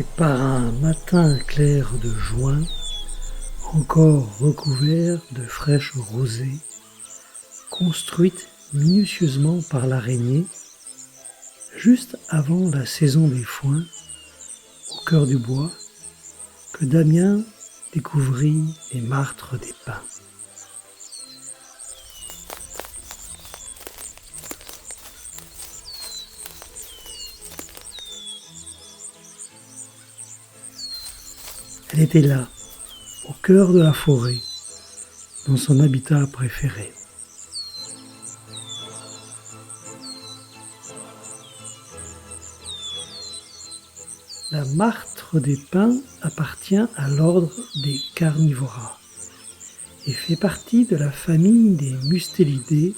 C'est par un matin clair de juin, encore recouvert de fraîches rosées, construites minutieusement par l'araignée, juste avant la saison des foins, au cœur du bois, que Damien découvrit les martres des pins. Elle était là, au cœur de la forêt, dans son habitat préféré. La martre des pins appartient à l'ordre des Carnivora et fait partie de la famille des Mustélidés,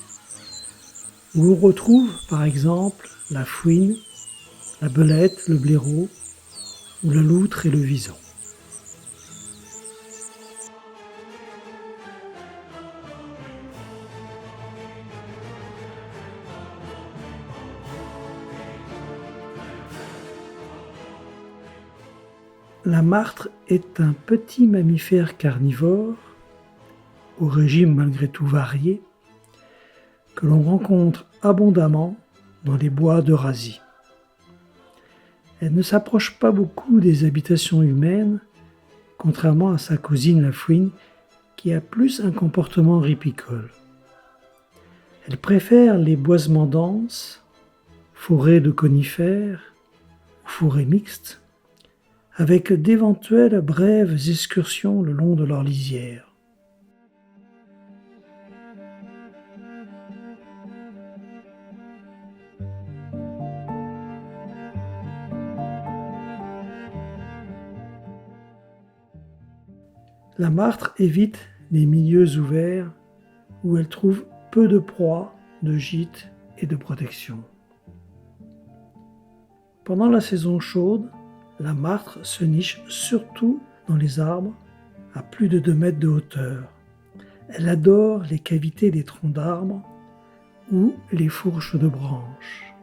où on retrouve par exemple la fouine, la belette, le blaireau ou la loutre et le vison. La martre est un petit mammifère carnivore, au régime malgré tout varié, que l'on rencontre abondamment dans les bois d'Eurasie. Elle ne s'approche pas beaucoup des habitations humaines, contrairement à sa cousine la fouine, qui a plus un comportement ripicole. Elle préfère les boisements denses, forêts de conifères ou forêts mixtes, avec d'éventuelles brèves excursions le long de leur lisière. La martre évite les milieux ouverts où elle trouve peu de proies, de gîtes et de protection. Pendant la saison chaude, la martre se niche surtout dans les arbres à plus de 2 mètres de hauteur. Elle adore les cavités des troncs d'arbres ou les fourches de branches.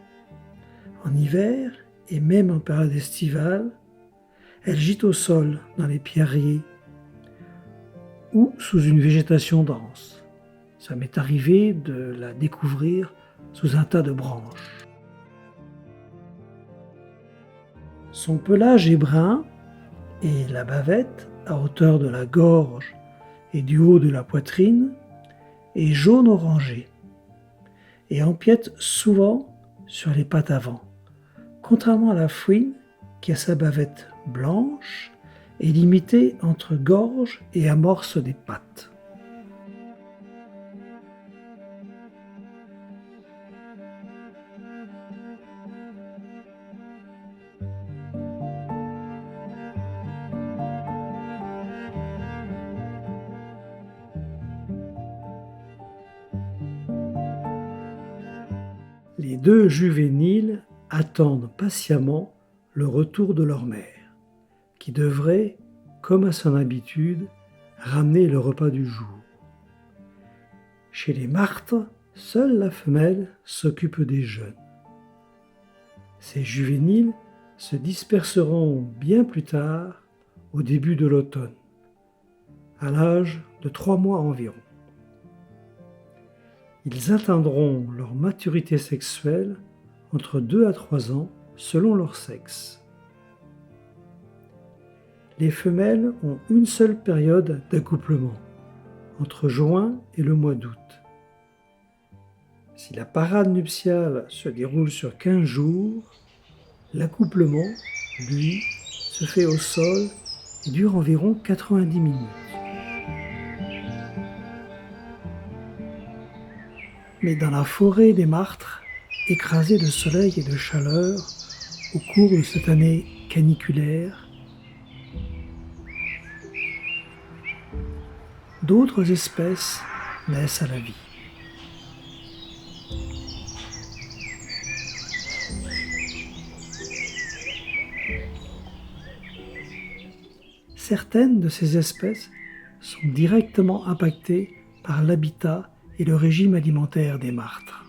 En hiver, et même en période estivale, elle gîte au sol dans les pierriers ou sous une végétation dense. Ça m'est arrivé de la découvrir sous un tas de branches. Son pelage est brun et la bavette, à hauteur de la gorge et du haut de la poitrine, est jaune orangé et empiète souvent sur les pattes avant, contrairement à la fouine qui a sa bavette blanche et limitée entre gorge et amorce des pattes. Les deux juvéniles attendent patiemment le retour de leur mère, qui devrait, comme à son habitude, ramener le repas du jour. Chez les martres, seule la femelle s'occupe des jeunes. Ces juvéniles se disperseront bien plus tard, au début de l'automne, à l'âge de 3 mois environ. Ils atteindront leur maturité sexuelle entre 2 à 3 ans selon leur sexe. Les femelles ont une seule période d'accouplement, entre juin et le mois d'août. Si la parade nuptiale se déroule sur 15 jours, l'accouplement, lui, se fait au sol et dure environ 90 minutes. Mais dans la forêt des martres, écrasée de soleil et de chaleur au cours de cette année caniculaire, d'autres espèces naissent à la vie. Certaines de ces espèces sont directement impactées par l'habitat et le régime alimentaire des martres.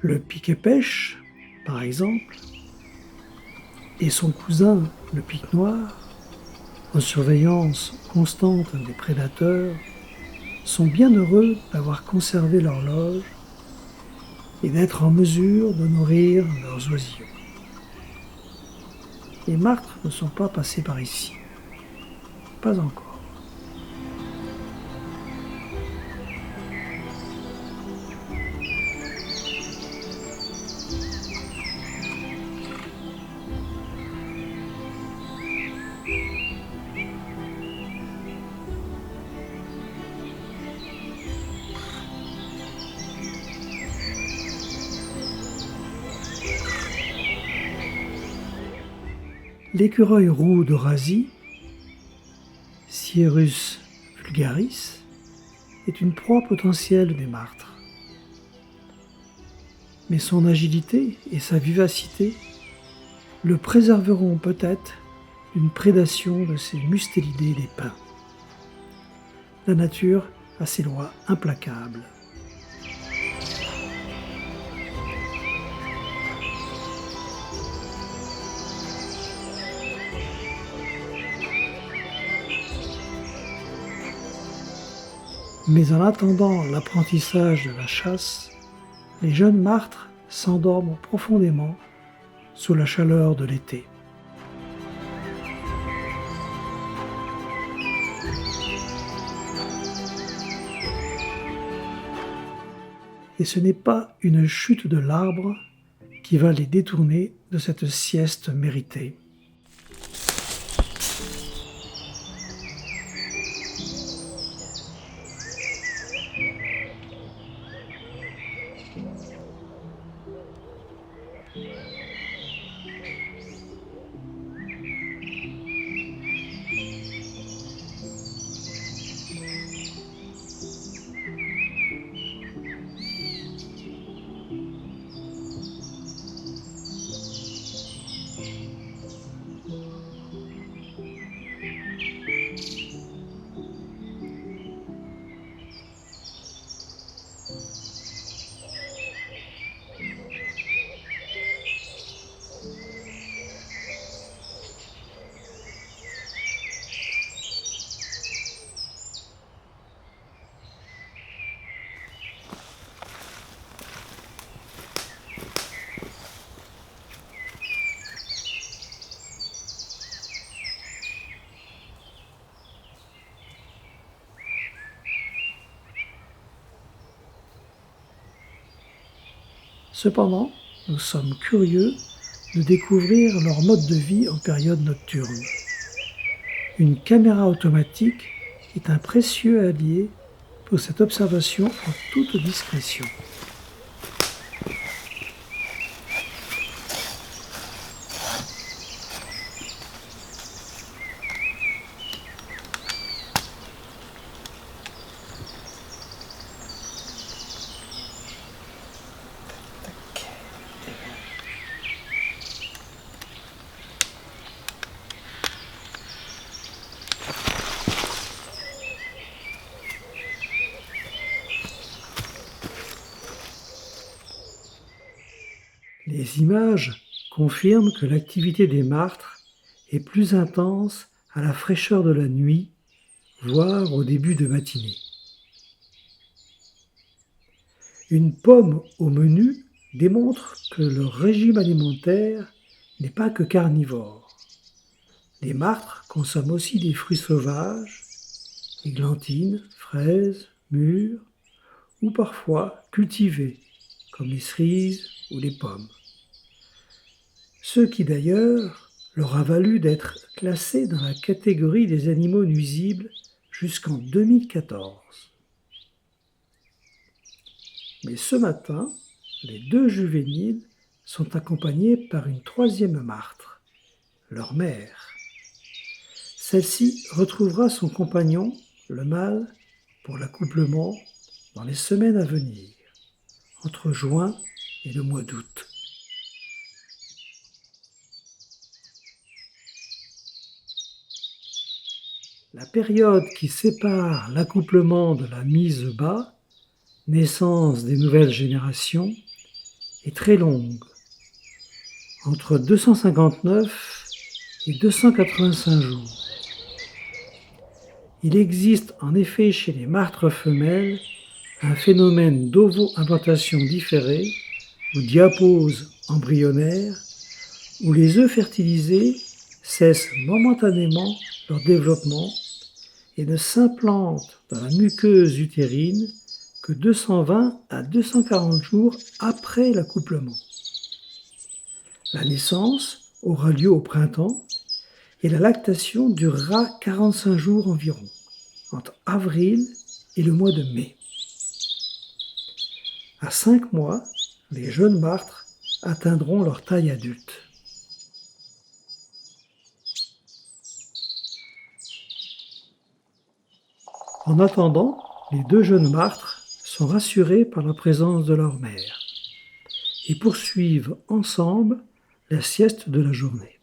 Le pic-et-pêche, par exemple, et son cousin, le pic noir, en surveillance constante des prédateurs, sont bien heureux d'avoir conservé leur loge et d'être en mesure de nourrir leurs oisillons. Les martres ne sont pas passés par ici, pas encore. L'écureuil roux d'Eurasie, Cierus vulgaris, est une proie potentielle des martres. Mais son agilité et sa vivacité le préserveront peut-être d'une prédation de ces mustélidés des pins. La nature a ses lois implacables. Mais en attendant l'apprentissage de la chasse, les jeunes martres s'endorment profondément sous la chaleur de l'été. Et ce n'est pas une chute de l'arbre qui va les détourner de cette sieste méritée. Cependant, nous sommes curieux de découvrir leur mode de vie en période nocturne. Une caméra automatique est un précieux allié pour cette observation en toute discrétion. Les images confirment que l'activité des martres est plus intense à la fraîcheur de la nuit, voire au début de matinée. Une pomme au menu démontre que leur régime alimentaire n'est pas que carnivore. Les martres consomment aussi des fruits sauvages, églantines, fraises, mûres, ou parfois cultivés, comme les cerises ou les pommes. Ce qui d'ailleurs leur a valu d'être classés dans la catégorie des animaux nuisibles jusqu'en 2014. Mais ce matin, les deux juvéniles sont accompagnés par une troisième martre, leur mère. Celle-ci retrouvera son compagnon, le mâle, pour l'accouplement dans les semaines à venir, entre juin et le mois d'août. La période qui sépare l'accouplement de la mise bas, naissance des nouvelles générations, est très longue, entre 259 et 285 jours. Il existe en effet chez les martres femelles un phénomène d'ovo-implantation différée ou diapause embryonnaire où les œufs fertilisés cessent momentanément leur développement et ne s'implantent dans la muqueuse utérine que 220 à 240 jours après l'accouplement. La naissance aura lieu au printemps et la lactation durera 45 jours environ, entre avril et le mois de mai. À 5 mois, les jeunes martres atteindront leur taille adulte. En attendant, les deux jeunes martres sont rassurés par la présence de leur mère et poursuivent ensemble la sieste de la journée.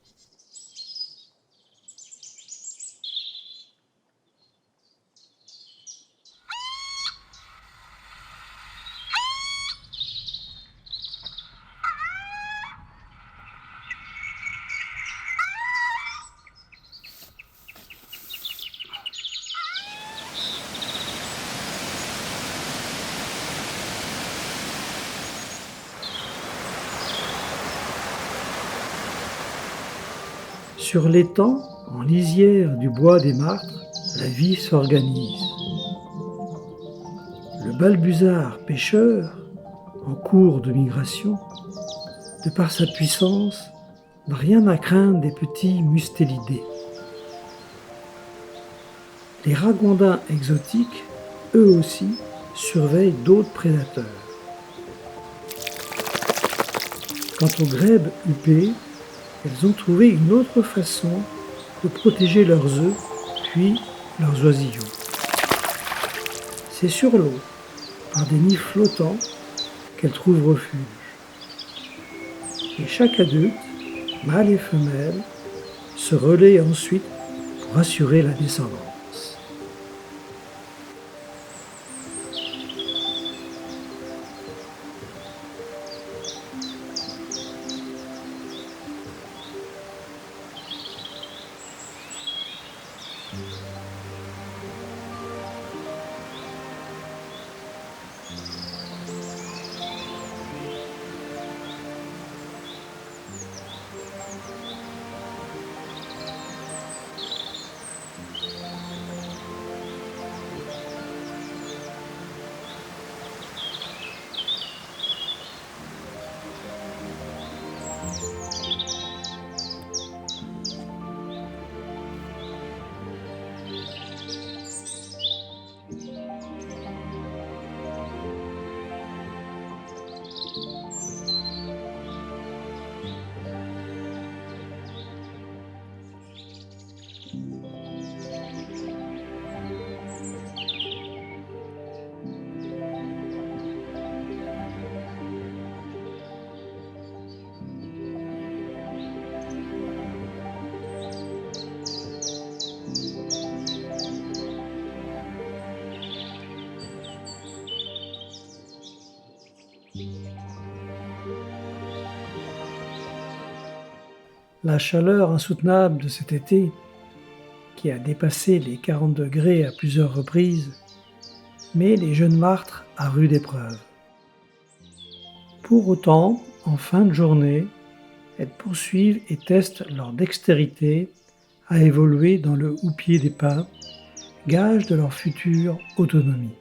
Sur l'étang, en lisière du bois des martres, la vie s'organise. Le balbuzard pêcheur, en cours de migration, de par sa puissance, n'a rien à craindre des petits mustélidés. Les ragondins exotiques, eux aussi, surveillent d'autres prédateurs. Quant aux grèbes huppées, elles ont trouvé une autre façon de protéger leurs œufs, puis leurs oisillons. C'est sur l'eau, par des nids flottants, qu'elles trouvent refuge. Et chaque adulte, mâle et femelle, se relaie ensuite pour assurer la descendance. La chaleur insoutenable de cet été, qui a dépassé les 40 degrés à plusieurs reprises, met les jeunes martres à rude épreuve. Pour autant, en fin de journée, elles poursuivent et testent leur dextérité à évoluer dans le houppier des pins, gage de leur future autonomie.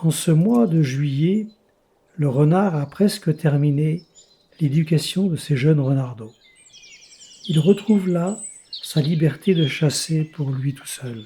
En ce mois de juillet, le renard a presque terminé l'éducation de ses jeunes renardeaux. Il retrouve là sa liberté de chasser pour lui tout seul.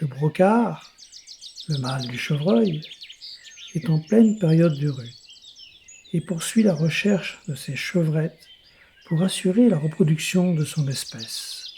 Le brocard, le mâle du chevreuil, est en pleine période de rut et poursuit la recherche de ses chevrettes pour assurer la reproduction de son espèce.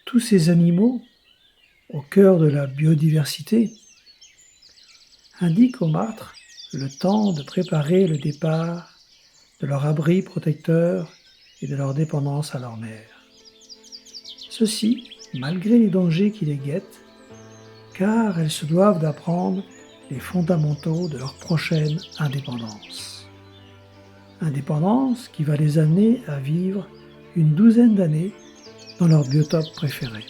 Tous ces animaux, au cœur de la biodiversité, indiquent aux martres le temps de préparer le départ de leur abri protecteur et de leur dépendance à leur mère. Ceci, malgré les dangers qui les guettent, car elles se doivent d'apprendre les fondamentaux de leur prochaine indépendance. Indépendance qui va les amener à vivre une douzaine d'années dans leur biotope préféré.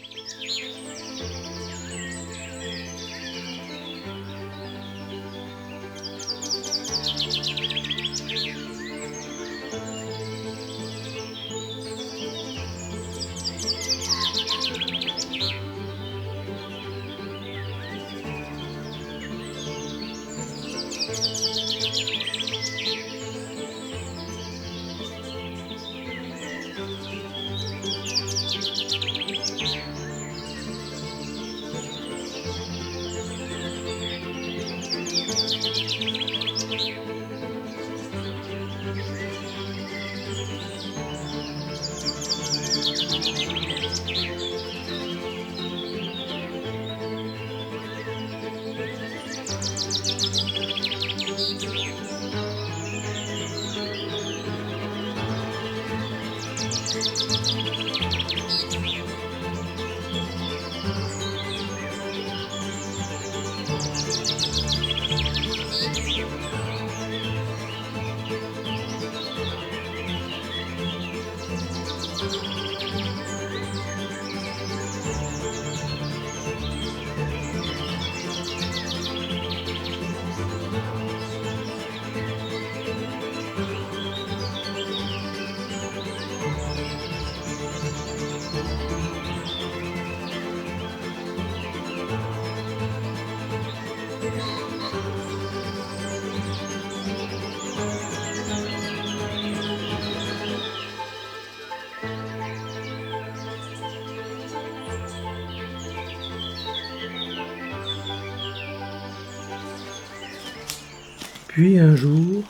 Puis un jour,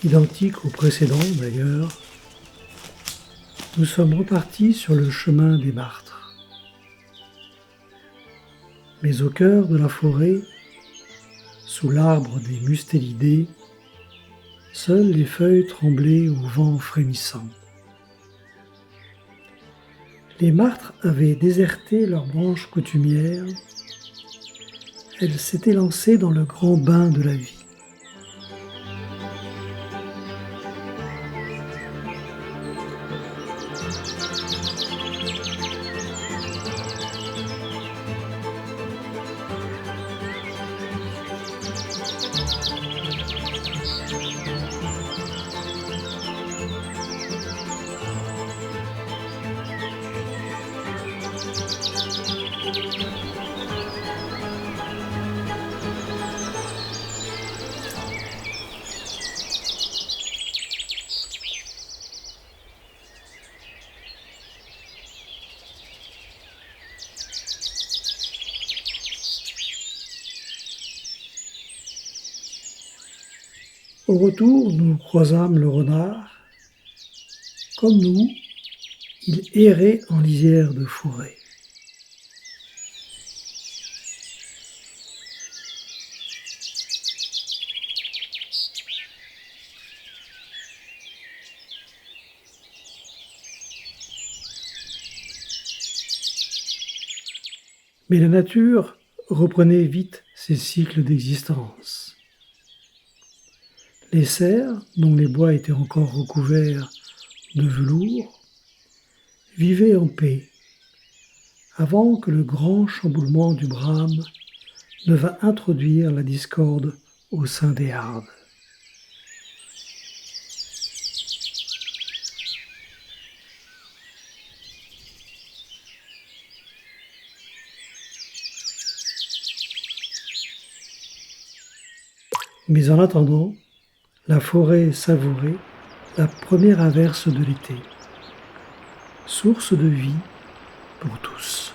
identique au précédent d'ailleurs, nous sommes repartis sur le chemin des martres. Mais au cœur de la forêt, sous l'arbre des mustélidés, seules les feuilles tremblaient au vent frémissant. Les martres avaient déserté leurs branches coutumières, elles s'étaient lancées dans le grand bain de la vie. Au retour, nous croisâmes le renard. Comme nous, il errait en lisière de forêt. Mais la nature reprenait vite ses cycles d'existence. Les cerfs, dont les bois étaient encore recouverts de velours, vivaient en paix, avant que le grand chamboulement du Brahme ne vint introduire la discorde au sein des Hardes. Mais en attendant, la forêt savourait la première averse de l'été, source de vie pour tous.